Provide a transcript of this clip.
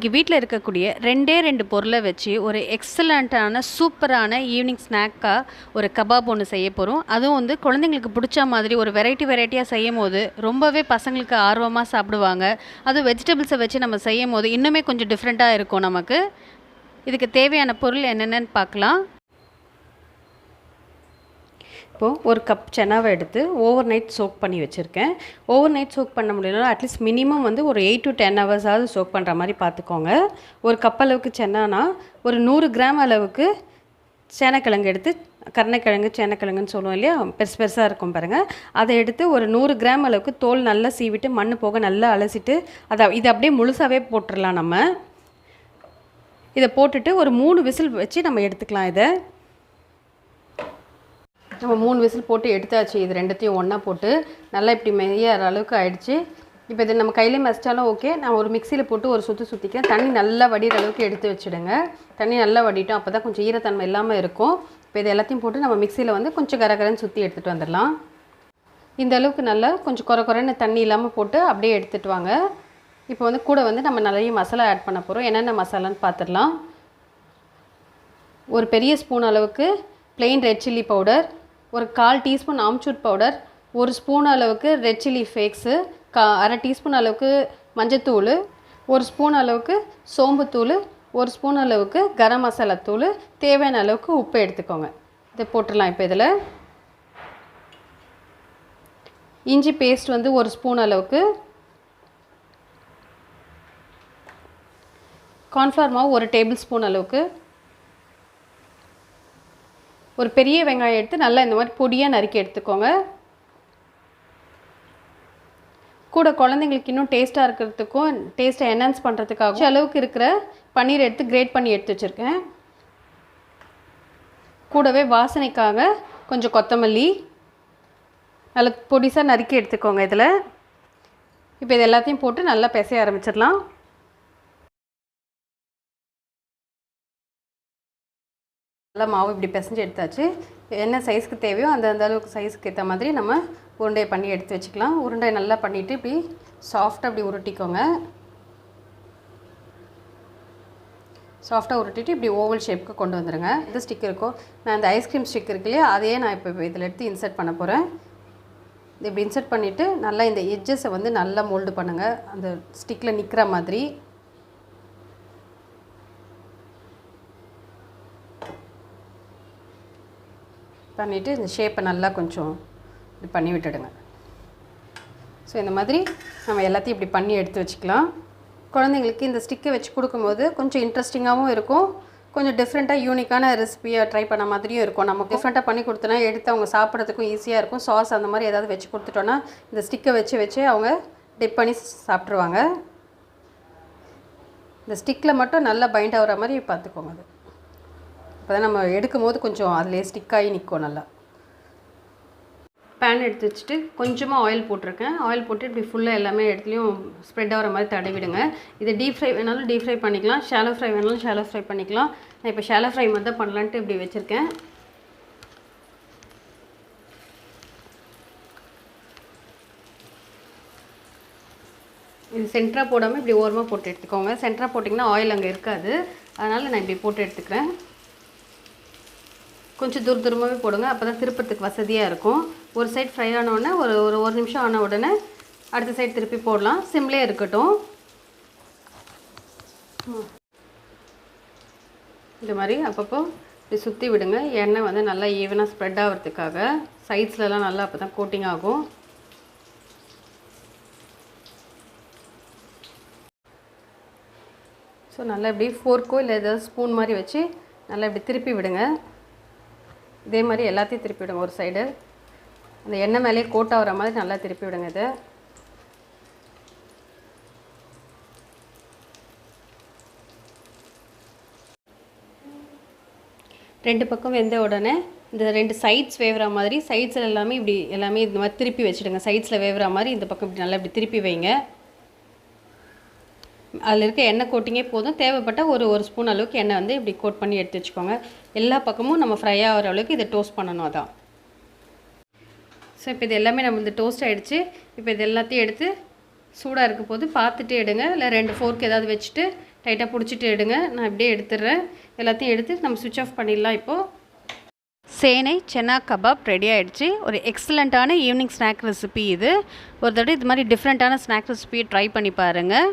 இன்றைக்கி வீட்டில் இருக்கக்கூடிய ரெண்டு பொருளை வச்சு ஒரு எக்ஸலண்ட்டான சூப்பரான ஈவினிங் ஸ்நாக்காக ஒரு கபாப் ஒன்று செய்ய போகிறோம். அதுவும் வந்து குழந்தைங்களுக்கு பிடிச்ச மாதிரி ஒரு வெரைட்டியாக செய்யும் போது ரொம்பவே பசங்களுக்கு ஆர்வமாக சாப்பிடுவாங்க. அதுவும் வெஜிடபிள்ஸை வச்சு நம்ம செய்யும் போது இன்னுமே கொஞ்சம் டிஃப்ரெண்ட்டாக இருக்கும் நமக்கு. இதுக்கு தேவையான பொருள் என்னென்னு பார்க்கலாம். இப்போது ஒரு கப் சென்னாவை எடுத்து ஓவர் நைட் சோக் பண்ணி வச்சுருக்கேன். ஓவர் நைட் சோக் பண்ண முடியலனா அட்லீஸ்ட் மினிமம் வந்து ஒரு 8 to 10 ஹவர்ஸாவது சோக் பண்ணுற மாதிரி பார்த்துக்கோங்க. ஒரு கப் அளவுக்கு சென்னானா ஒரு 100 கிராம் அளவுக்கு சேனக்கிழங்கு எடுத்து, கருணைக்கிழங்கு சேனக்கிழங்குன்னு சொல்லுவோம் இல்லையா, பெருசாக இருக்கும் பாருங்கள். அதை எடுத்து ஒரு 100 கிராம் அளவுக்கு தோல் நல்லா சீவிட்டு மண் போக நல்லா அலசிட்டு இதை அப்படியே முழுசாகவே போட்டுடலாம். நம்ம இதை போட்டுட்டு ஒரு 3 விசில் வச்சு நம்ம எடுத்துக்கலாம். இதை நம்ம 3 விசில் போட்டு எடுத்தாச்சு. இது ரெண்டுத்தையும் ஒன்றா போட்டு நல்லா இப்படி மெய்யற அளவுக்கு ஆயிடுச்சு. இப்போ இதை நம்ம கையிலே மசிச்சாலும் ஓகே. நான் ஒரு மிக்சியில் போட்டு ஒரு சுற்றிக்கிறேன். தண்ணி நல்லா வடிகிற அளவுக்கு எடுத்து வச்சுடுங்க. தண்ணி நல்லா வடிட்டோம், அப்போ தான் கொஞ்சம் ஈரத்தன்மை இல்லாமல் இருக்கும். இப்போ இது எல்லாத்தையும் போட்டு நம்ம மிக்சியில் வந்து கொஞ்சம் கரகரன்னு சுற்றி எடுத்துகிட்டு வந்துடலாம். இந்த அளவுக்கு நல்லா கொஞ்சம் குறைன்னு தண்ணி இல்லாமல் போட்டு அப்படியே எடுத்துகிட்டு வாங்க. இப்போ வந்து கூட வந்து நம்ம நிறைய மசாலா ஆட் பண்ண போகிறோம். என்னென்ன மசாலான்னு பார்த்துடலாம். ஒரு பெரிய ஸ்பூன் அளவுக்கு ப்ளெயின் ரெட் சில்லி பவுடர், ஒரு 1/4 டீஸ்பூன் ஆம்ச்சூர் பவுடர், ஒரு ஸ்பூன் அளவுக்கு ரெட் சில்லி ஃப்ளேக்ஸு, 1/2 டீஸ்பூன் அளவுக்கு மஞ்சத்தூள், ஒரு ஸ்பூன் அளவுக்கு சோம்புத்தூள், ஒரு ஸ்பூன் அளவுக்கு கரம் மசாலா தூள், தேவையான அளவுக்கு உப்பு எடுத்துக்கோங்க. இதை போட்டுடலாம். இப்போ இதில் இஞ்சி பேஸ்ட் வந்து ஒரு ஸ்பூன் அளவுக்கு, கார்ன்ஃப்ளவர் மாவு ஒரு டேபிள் ஸ்பூன் அளவுக்கு, ஒரு பெரிய வெங்காயம் எடுத்து நல்லா இந்த மாதிரி பொடியாக நறுக்கி எடுத்துக்கோங்க. கூட குழந்தைங்களுக்கு இன்னும் டேஸ்ட்டாக இருக்கிறதுக்கும் டேஸ்ட்டை என்ஹான்ஸ் பண்ணுறதுக்காகவும் அளவுக்கு இருக்கிற பன்னீர் எடுத்து கிரேட் பண்ணி எடுத்து வச்சுருக்கேன். கூடவே வாசனைக்காக கொஞ்சம் கொத்தமல்லி நல்லா பொடிசாக நறுக்கி எடுத்துக்கோங்க. இதில் இப்போ இது எல்லாத்தையும் போட்டு நல்லா பிசைய ஆரம்பிச்சிடலாம். நல்லா மாவு இப்படி பிசைஞ்சு எடுத்தாச்சு. என்ன சைஸ்க்கு தேவையோ அந்த அளவுக்கு சைஸுக்கு ஏற்ற மாதிரி நம்ம உருண்டையை பண்ணி எடுத்து வச்சுக்கலாம். உருண்டை நல்லா பண்ணிவிட்டு இப்படி சாஃப்டாக இப்படி உருட்டிக்கோங்க. சாஃப்டாக உருட்டிட்டு இப்படி ஓவல் ஷேப்புக்கு கொண்டு வந்துடுங்க. இது ஸ்டிக் இருக்கோ, நான் இந்த ஐஸ்கிரீம் ஸ்டிக் இருக்கு இல்லையா, அதையே நான் இப்போ இதில் எடுத்து இன்சர்ட் பண்ண போகிறேன். இது இப்படி இன்சர்ட் பண்ணிவிட்டு நல்லா இந்த எட்ஜஸை வந்து நல்லா மோல்டு பண்ணுங்கள், அந்த ஸ்டிக்கில் நிற்கிற மாதிரி. பண்ணிவிட்டு இந்த ஷேப்பை நல்லா கொஞ்சம் இப்படி பண்ணி விட்டுடுங்க. ஸோ இந்த மாதிரி நம்ம எல்லாத்தையும் இப்படி பண்ணி எடுத்து வச்சுக்கலாம். குழந்தைங்களுக்கு இந்த ஸ்டிக்கை வச்சு கொடுக்கும்போது கொஞ்சம் இன்ட்ரெஸ்டிங்காகவும் இருக்கும், கொஞ்சம் டிஃப்ரெண்ட்டாக யூனிக்கான ரெசிபியாக ட்ரை பண்ண மாதிரியும் இருக்கும். நம்ம டிஃப்ரெண்ட்டாக பண்ணி கொடுத்தோன்னா எடுத்து அவங்க சாப்பிட்றதுக்கும் ஈஸியாக இருக்கும். சாஸ் அந்த மாதிரி ஏதாவது வச்சு கொடுத்துட்டோன்னா இந்த ஸ்டிக்கை வச்சு அவங்க டிப் பண்ணி சாப்பிட்ருவாங்க. இந்த ஸ்டிக்கில் மட்டும் நல்லா பைண்ட் ஆகிற மாதிரி பார்த்துக்கோங்க. அது அப்போ தான் நம்ம எடுக்கும் போது கொஞ்சம் அதிலே ஸ்டிக்காகி நிற்கும். நல்லா பேன் எடுத்து வச்சுட்டு கொஞ்சமாக ஆயில் போட்டிருக்கேன். ஆயில் போட்டு இப்படி ஃபுல்லாக எல்லாமே இடத்துலையும் ஸ்ப்ரெட் ஆகிற மாதிரி தடவிடுங்க. இது டீப் ஃப்ரை வேணாலும் டீப் ஃப்ரை பண்ணிக்கலாம், ஷாலோ ஃப்ரை வேணாலும் ஷாலோ ஃப்ரை பண்ணிக்கலாம். நான் இப்போ ஷாலோ ஃப்ரை மாதிரி தான் பண்ணலான்ட்டு இப்படி வச்சுருக்கேன். இது சென்டராக போடாமல் இப்படி ஓரமாக போட்டு எடுத்துக்கோங்க. சென்டராக போட்டிங்கன்னா ஆயில் அங்கே இருக்காது, அதனால் நான் இப்படி போட்டு எடுத்துக்கிறேன். கொஞ்சம் தூரமாகவே போடுங்க, அப்போ தான் திருப்பத்துக்கு வசதியாக இருக்கும். ஒரு சைட் ஃப்ரை ஆனவுடனே ஒரு நிமிஷம் ஆன உடனே அடுத்த சைட் திருப்பி போடலாம். சிம்லே இருக்கட்டும். இந்த மாதிரி அப்பப்போ இப்படி சுற்றி விடுங்க. எண்ணெய் வந்து நல்லா ஈவனாக ஸ்ப்ரெட் ஆகிறதுக்காக, சைட்ஸ்லலாம் நல்லா அப்போ தான் கோட்டிங் ஆகும். ஸோ நல்லா இப்படி ஃபோர்க்கோ இல்லை ஏதாவது ஸ்பூன் மாதிரி வச்சு நல்லா இப்படி திருப்பி விடுங்க. இதே மாதிரி எல்லாத்தையும் திருப்பி விடுங்க. ஒரு சைடு அந்த எண்ணெய் மேலே கோட் ஆகிற மாதிரி நல்லா திருப்பி விடுங்க. இது ரெண்டு பக்கம் வெந்த உடனே இந்த 2 சைட்ஸ் வேவுற மாதிரி, சைட்ஸில் எல்லாமே இந்த மாதிரி திருப்பி வச்சுடுங்க. சைட்ஸில் வேவுற மாதிரி இந்த பக்கம் இப்படி நல்லா இப்படி திருப்பி வைங்க. அதில் இருக்க எண்ணெய் கோட்டிங்கே போதும். தேவைப்பட்ட ஒரு ஸ்பூன் அளவுக்கு எண்ணெய் வந்து இப்படி கோட் பண்ணி எடுத்து வச்சுக்கோங்க. எல்லா பக்கமும் நம்ம ஃப்ரை ஆகிற அளவுக்கு இதை டோஸ்ட் பண்ணணும். அதான். ஸோ இப்போ இது எல்லாமே நம்ம இந்த டோஸ்ட் ஆகிடுச்சு. இப்போ இது எல்லாத்தையும் எடுத்து சூடாக இருக்க போது பார்த்துட்டு எடுங்க. இல்லை 2 ஃபோர்க் ஏதாவது வச்சுட்டு டைட்டாக பிடிச்சிட்டு எடுங்க. நான் இப்படியே எடுத்துடுறேன். எல்லாத்தையும் எடுத்து நம்ம சுவிட்ச் ஆஃப் பண்ணிடலாம். இப்போது சேனை சென்னா கபாப் ரெடி ஆகிடுச்சு. ஒரு எக்ஸலண்ட்டான ஈவினிங் ஸ்நாக் ரெசிபி இது. ஒரு தடவை இது மாதிரி டிஃப்ரெண்ட்டான ஸ்நாக் ரெசிபியை ட்ரை பண்ணி பாருங்கள்.